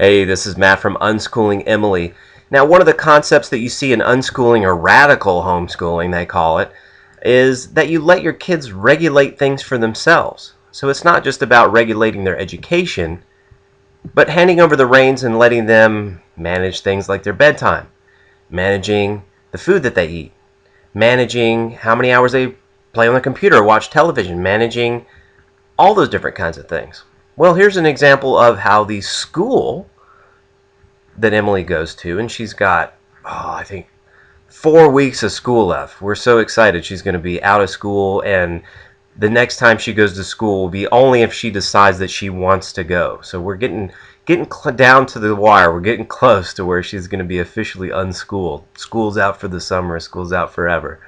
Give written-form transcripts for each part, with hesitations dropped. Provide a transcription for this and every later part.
Hey, this is Matt from Unschooling Emily. Now, one of the concepts that you see in unschooling, or radical homeschooling, they call it, is that you let your kids regulate things for themselves. So it's not just about regulating their education, but handing over the reins and letting them manage things like their bedtime, managing the food that they eat, managing how many hours they play on the computer or watch television, managing all those different kinds of things. Well, here's an example of how the school that Emily goes to, and she's got, I think 4 weeks of school left. We're so excited she's going to be out of school, and the next time she goes to school will be only if she decides that she wants to go. So we're getting down to the wire. We're getting close to where she's going to be officially unschooled. School's out for the summer. School's out forever.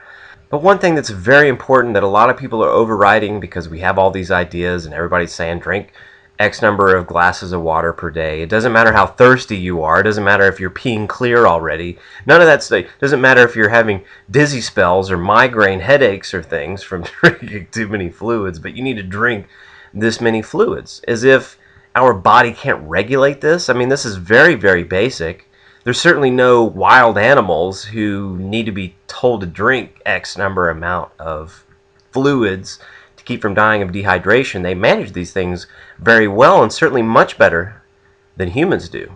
But one thing that's very important that a lot of people are overriding, because we have all these ideas and everybody's saying drink X number of glasses of water per day. It doesn't matter how thirsty you are. It doesn't matter if you're peeing clear already. None of that stuff. It doesn't matter if you're having dizzy spells or migraine headaches or things from drinking too many fluids, but you need to drink this many fluids. As if our body can't regulate this. I mean, this is very, very basic. There's certainly no wild animals who need to be told to drink X number amount of fluids to keep from dying of dehydration. They manage these things very well, and certainly much better than humans do.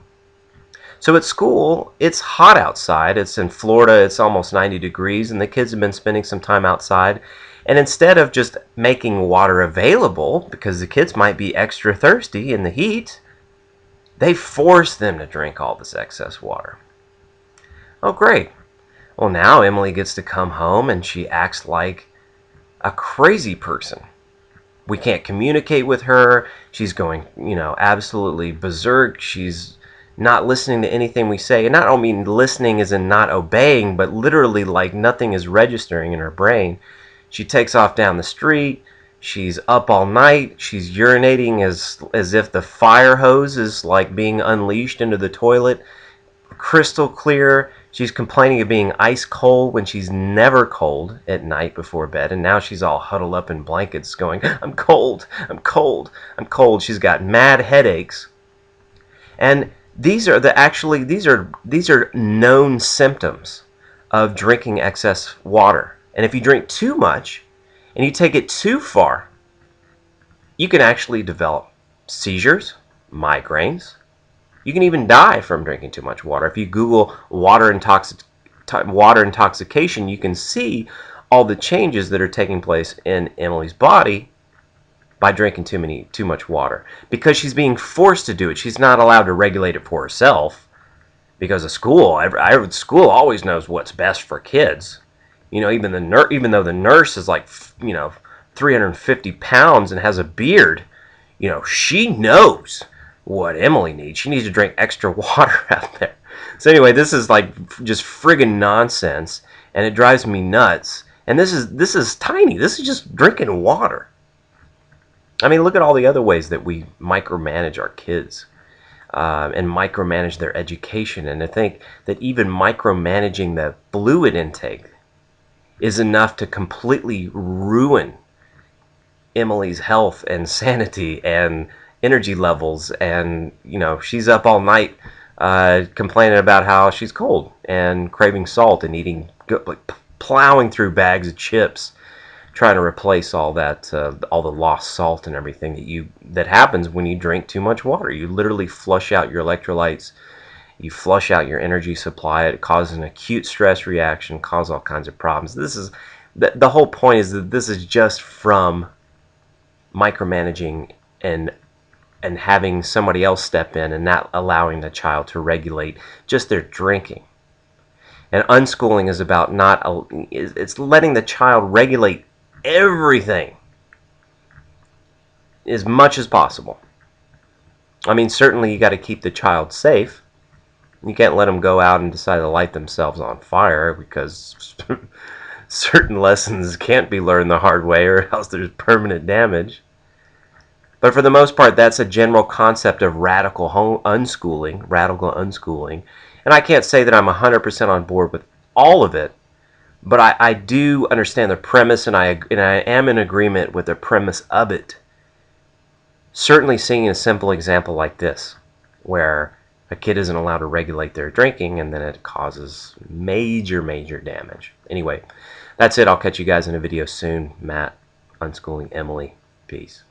So at school, it's hot outside. It's in Florida. It's almost 90 degrees, and the kids have been spending some time outside. And instead of just making water available, because the kids might be extra thirsty in the heat, they force them to drink all this excess water. Oh, great. Well, now Emily gets to come home and she acts like a crazy person. We can't communicate with her. She's going, absolutely berserk. She's not listening to anything we say. And I don't mean listening as in not obeying, but literally like nothing is registering in her brain. She takes off down the street. She's up all night. She's urinating as if the fire hose is like being unleashed into the toilet. Crystal clear. She's complaining of being ice cold when she's never cold at night before bed. And now she's all huddled up in blankets going, I'm cold, I'm cold, I'm cold. She's got mad headaches. And these are these are known symptoms of drinking excess water. And if you drink too much, and you take it too far, you can actually develop seizures, migraines. You can even die from drinking too much water. If you Google water intoxication, you can see all the changes that are taking place in Emily's body by drinking too much water. Because she's being forced to do it. She's not allowed to regulate it for herself. Because of school, school always knows what's best for kids. Even though the nurse is like, 350 pounds and has a beard, she knows what Emily needs. She needs to drink extra water out there. So anyway, this is like just friggin' nonsense, and it drives me nuts. And this is tiny. This is just drinking water. I mean, look at all the other ways that we micromanage our kids. And micromanage their education. And to think that even micromanaging the fluid intake is enough to completely ruin Emily's health and sanity and energy levels. And she's up all night complaining about how she's cold and craving salt and plowing through bags of chips, trying to replace all that all the lost salt and everything that happens when you drink too much water. You literally flush out your electrolytes. You flush out your energy supply. It causes an acute stress reaction, causes all kinds of problems. The whole point is that this is just from micromanaging and having somebody else step in and not allowing the child to regulate just their drinking. And unschooling is about it's letting the child regulate everything as much as possible. I mean, certainly you got to keep the child safe. You can't let them go out and decide to light themselves on fire, because certain lessons can't be learned the hard way, or else there's permanent damage. But for the most part, that's a general concept of radical unschooling. And I can't say that I'm 100% on board with all of it, but I do understand the premise, and I am in agreement with the premise of it. Certainly seeing a simple example like this, where A kid isn't allowed to regulate their drinking, and then it causes major, major damage. Anyway, that's it. I'll catch you guys in a video soon. Matt, unschooling Emily. Peace.